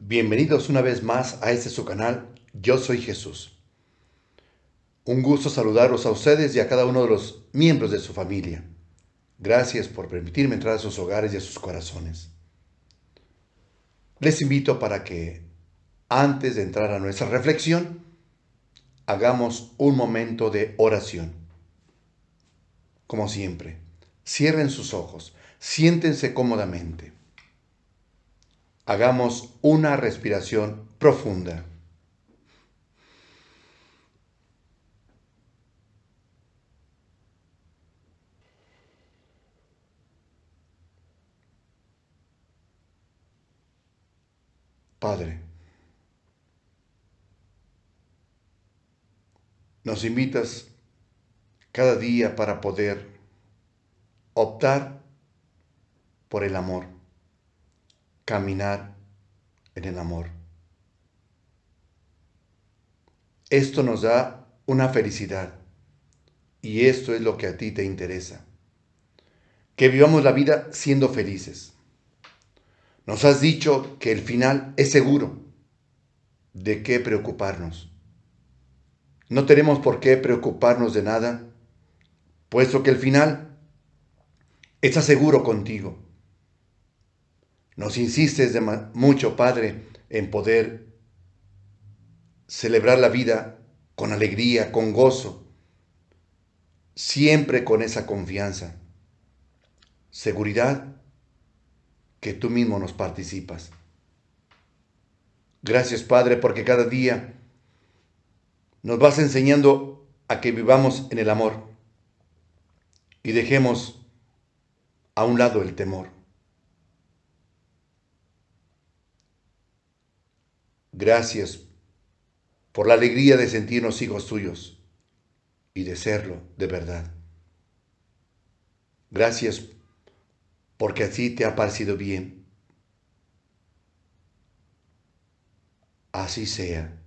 Bienvenidos una vez más a este su canal, Yo Soy Jesús. Un gusto saludarlos a ustedes y a cada uno de los miembros de su familia. Gracias por permitirme entrar a sus hogares y a sus corazones. Les invito para que, antes de entrar a nuestra reflexión, hagamos un momento de oración. Como siempre, cierren sus ojos, siéntense cómodamente. Hagamos una respiración profunda. Padre, nos invitas cada día para poder optar por el amor, caminar en el amor. Esto nos da una felicidad y esto es lo que a ti te interesa. Que vivamos la vida siendo felices. Nos has dicho que el final es seguro. ¿De qué preocuparnos? No tenemos por qué preocuparnos de nada, puesto que el final está seguro contigo. Nos insistes mucho, Padre, en poder celebrar la vida con alegría, con gozo, siempre con esa confianza, seguridad que tú mismo nos participas. Gracias, Padre, porque cada día nos vas enseñando a que vivamos en el amor y dejemos a un lado el temor. Gracias por la alegría de sentirnos hijos tuyos y de serlo de verdad. Gracias porque así te ha parecido bien. Así sea.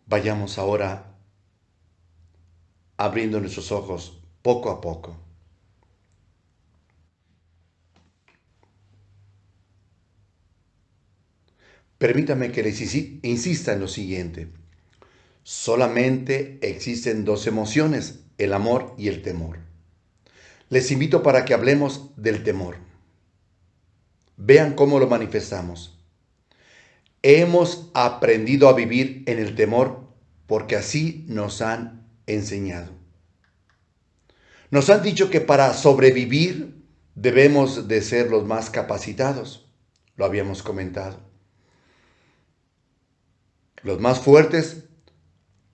Vayamos ahora abriendo nuestros ojos poco a poco. Permítame que les insista en lo siguiente. Solamente existen dos emociones, el amor y el temor. Les invito para que hablemos del temor. Vean cómo lo manifestamos. Hemos aprendido a vivir en el temor porque así nos han enseñado. Nos han dicho que para sobrevivir debemos de ser los más capacitados. Lo habíamos comentado. Los más fuertes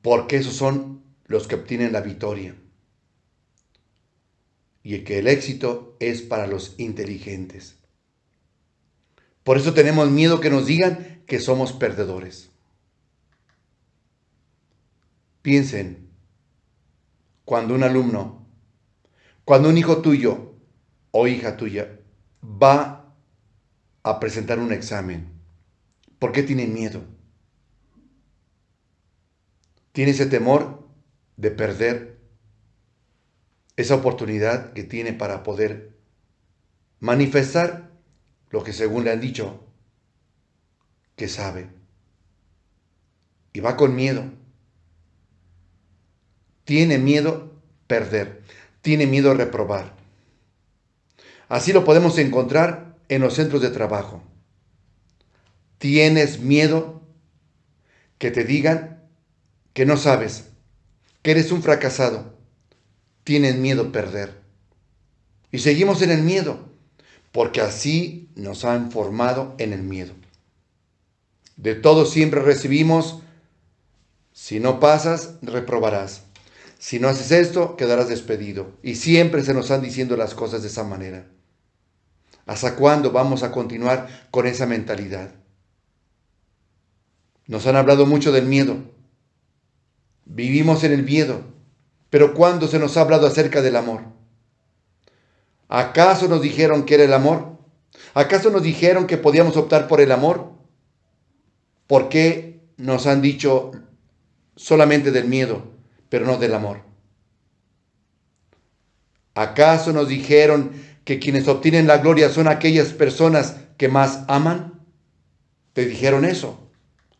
porque esos son los que obtienen la victoria. Y que el éxito es para los inteligentes. Por eso tenemos miedo que nos digan que somos perdedores. Piensen, cuando un alumno, cuando un hijo tuyo o hija tuya va a presentar un examen, ¿por qué tienen miedo? Tiene ese temor de perder esa oportunidad que tiene para poder manifestar lo que según le han dicho que sabe. Y va con miedo. Tiene miedo perder. Tiene miedo reprobar. Así lo podemos encontrar en los centros de trabajo. Tienes miedo que te digan que no sabes, que eres un fracasado. Tienes miedo perder. Y seguimos en el miedo, porque así nos han formado en el miedo. De todo siempre recibimos, si no pasas, reprobarás. Si no haces esto, quedarás despedido. Y siempre se nos están diciendo las cosas de esa manera. ¿Hasta cuándo vamos a continuar con esa mentalidad? Nos han hablado mucho del miedo. Vivimos en el miedo. Pero ¿cuándo se nos ha hablado acerca del amor? ¿Acaso nos dijeron que era el amor? ¿Acaso nos dijeron que podíamos optar por el amor? ¿Por qué nos han dicho solamente del miedo, pero no del amor? ¿Acaso nos dijeron que quienes obtienen la gloria son aquellas personas que más aman? ¿Te dijeron eso?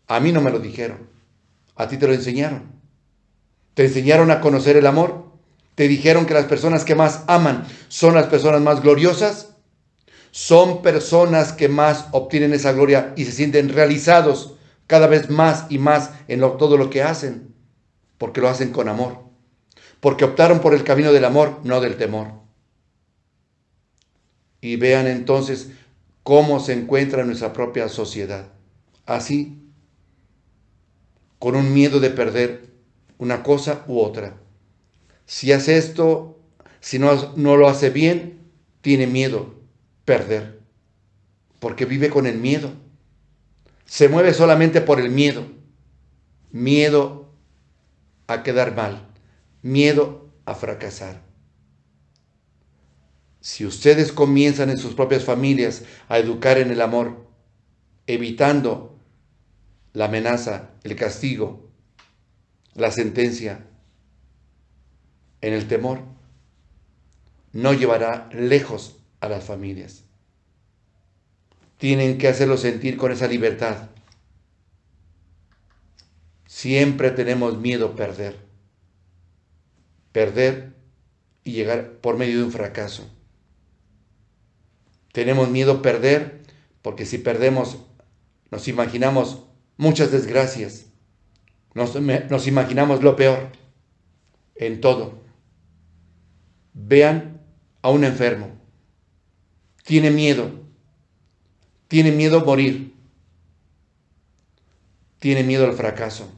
A mí no me lo dijeron. A ti te lo enseñaron. ¿Te enseñaron a conocer el amor? ¿Te dijeron que las personas que más aman son las personas más gloriosas? Son personas que más obtienen esa gloria y se sienten realizados cada vez más y más en todo lo que hacen, porque lo hacen con amor, porque optaron por el camino del amor, no del temor. Y vean entonces cómo se encuentra nuestra propia sociedad. Así, con un miedo de perder una cosa u otra. Si hace esto, si no lo hace bien, tiene miedo perder, porque vive con el miedo. Se mueve solamente por el miedo. Miedo a quedar mal, miedo a fracasar. Si ustedes comienzan en sus propias familias a educar en el amor, evitando la amenaza, el castigo, la sentencia, en el temor, no llevará lejos a las familias. Tienen que hacerlo sentir con esa libertad. Siempre tenemos miedo a perder y llegar por medio de un fracaso. Tenemos miedo a perder porque si perdemos nos imaginamos muchas desgracias, nos imaginamos lo peor en todo. Vean a un enfermo, tiene miedo a morir, tiene miedo al fracaso.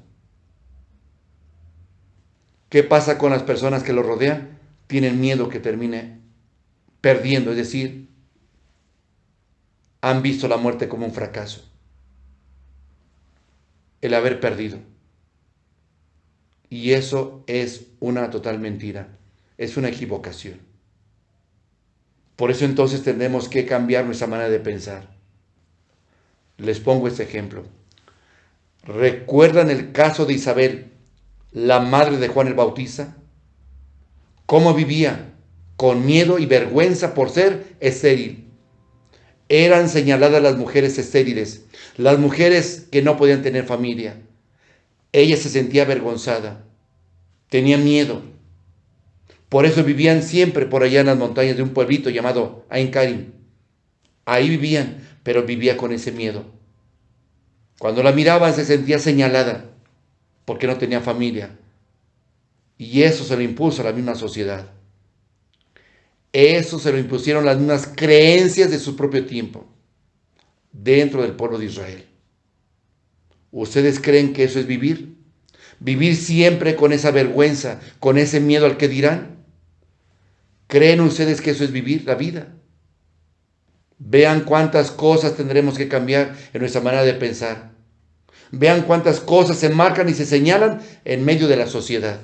¿Qué pasa con las personas que lo rodean? Tienen miedo que termine perdiendo, es decir, han visto la muerte como un fracaso, el haber perdido. Y eso es una total mentira, es una equivocación. Por eso entonces tenemos que cambiar nuestra manera de pensar. Les pongo este ejemplo. ¿Recuerdan el caso de Isabel, la madre de Juan el Bautista? ¿Cómo vivía? Con miedo y vergüenza por ser estéril. Eran señaladas las mujeres estériles, las mujeres que no podían tener familia. Ella se sentía avergonzada, tenía miedo. Por eso vivían siempre por allá en las montañas de un pueblito llamado Ain Karim. Ahí vivían, pero vivía con ese miedo. Cuando la miraban se sentía señalada porque no tenía familia. Y eso se lo impuso a la misma sociedad. Eso se lo impusieron las mismas creencias de su propio tiempo dentro del pueblo de Israel. ¿Ustedes creen que eso es vivir? ¿Vivir siempre con esa vergüenza, con ese miedo al que dirán? ¿Creen ustedes que eso es vivir la vida? Vean cuántas cosas tendremos que cambiar en nuestra manera de pensar. Vean cuántas cosas se marcan y se señalan en medio de la sociedad.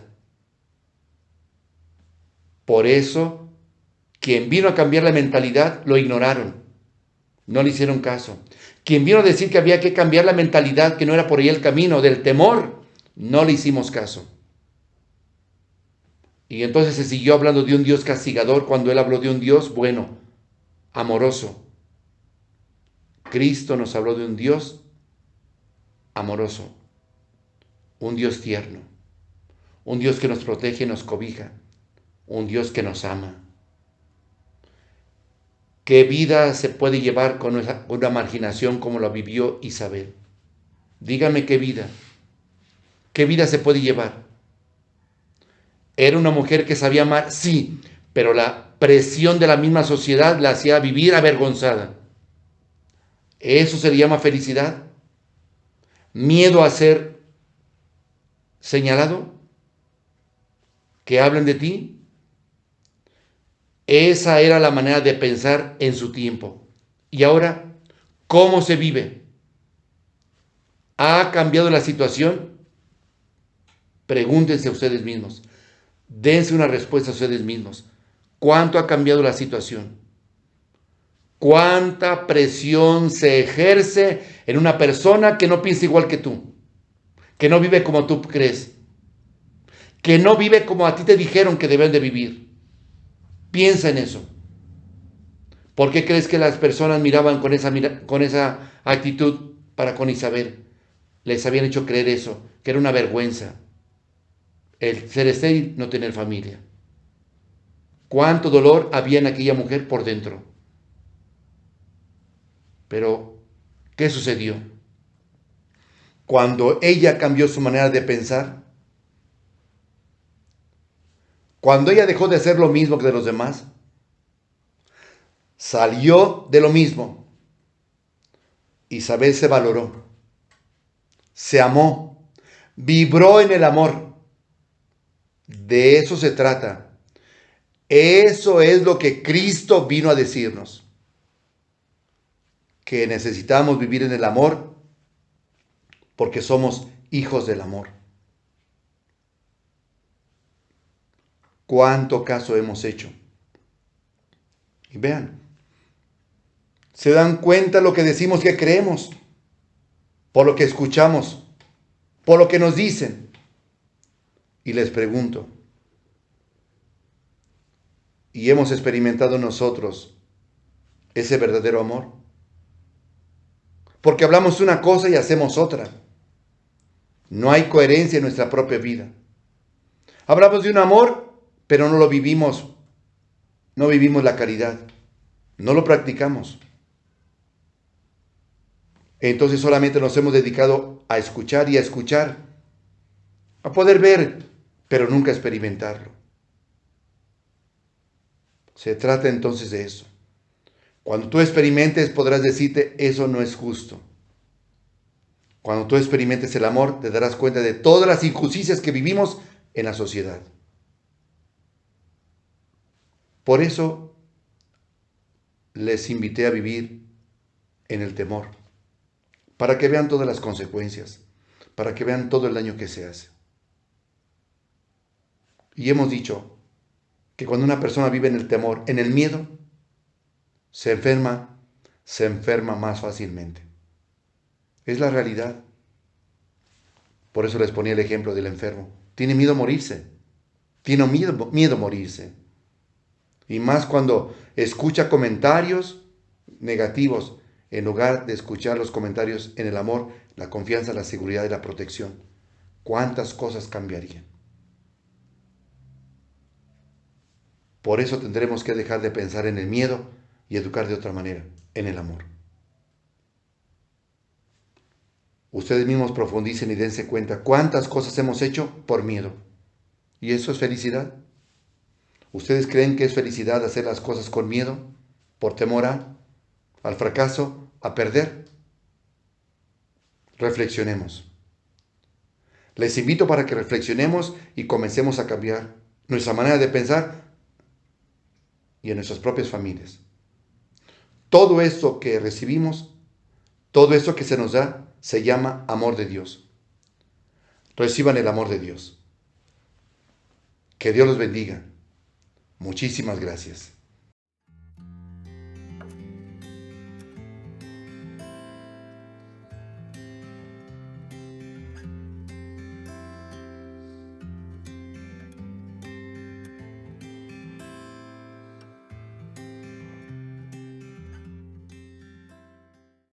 Por eso, quien vino a cambiar la mentalidad lo ignoraron, no le hicieron caso. Quien vino a decir que había que cambiar la mentalidad, que no era por ahí el camino del temor, no le hicimos caso. Y entonces se siguió hablando de un Dios castigador cuando él habló de un Dios bueno, amoroso. Cristo nos habló de un Dios amoroso, un Dios tierno, un Dios que nos protege y nos cobija, un Dios que nos ama. ¿Qué vida se puede llevar con una marginación como la vivió Isabel? Díganme qué vida. ¿Qué vida se puede llevar? ¿Era una mujer que sabía amar? Sí, pero la presión de la misma sociedad la hacía vivir avergonzada. ¿Eso se le llama felicidad? ¿Miedo a ser señalado? ¿Que hablen de ti? Esa era la manera de pensar en su tiempo. Y ahora, ¿cómo se vive? ¿Ha cambiado la situación? Pregúntense a ustedes mismos. Dense una respuesta a ustedes mismos. ¿Cuánto ha cambiado la situación? ¿Cuánta presión se ejerce en una persona que no piensa igual que tú? Que no vive como tú crees. Que no vive como a ti te dijeron que deben de vivir. Piensa en eso. ¿Por qué crees que las personas miraban con esa actitud para con Isabel? Les habían hecho creer eso, que era una vergüenza el ser estéril, no tener familia. Cuánto dolor había en aquella mujer por dentro. Pero, ¿qué sucedió? Cuando ella cambió su manera de pensar, cuando ella dejó de hacer lo mismo que de los demás, salió de lo mismo. Isabel se valoró, se amó, vibró en el amor. De eso se trata. Eso es lo que Cristo vino a decirnos. Que necesitamos vivir en el amor porque somos hijos del amor. ¿Cuánto caso hemos hecho? Y vean, se dan cuenta lo que decimos que creemos, por lo que escuchamos, por lo que nos dicen. Y les pregunto, ¿y hemos experimentado nosotros ese verdadero amor? Porque hablamos una cosa y hacemos otra. No hay coherencia en nuestra propia vida. Hablamos de un amor, pero no lo vivimos. No vivimos la caridad. No lo practicamos. Entonces solamente nos hemos dedicado a escuchar y a escuchar. A poder ver, pero nunca experimentarlo. Se trata entonces de eso. Cuando tú experimentes podrás decirte, eso no es justo. Cuando tú experimentes el amor, te darás cuenta de todas las injusticias que vivimos en la sociedad. Por eso les invité a vivir en el temor, para que vean todas las consecuencias, para que vean todo el daño que se hace. Y hemos dicho que cuando una persona vive en el temor, en el miedo, se enferma más fácilmente. Es la realidad. Por eso les ponía el ejemplo del enfermo. Tiene miedo a morirse. Tiene miedo a morirse. Y más cuando escucha comentarios negativos, en lugar de escuchar los comentarios en el amor, la confianza, la seguridad y la protección. ¿Cuántas cosas cambiarían? Por eso tendremos que dejar de pensar en el miedo y educar de otra manera, en el amor. Ustedes mismos profundicen y dense cuenta cuántas cosas hemos hecho por miedo. ¿Y eso es felicidad? ¿Ustedes creen que es felicidad hacer las cosas con miedo? ¿Por temor al fracaso, a perder? Reflexionemos. Les invito para que reflexionemos y comencemos a cambiar nuestra manera de pensar y en nuestras propias familias. Todo esto que recibimos, todo esto que se nos da, se llama amor de Dios. Reciban el amor de Dios. Que Dios los bendiga. Muchísimas gracias.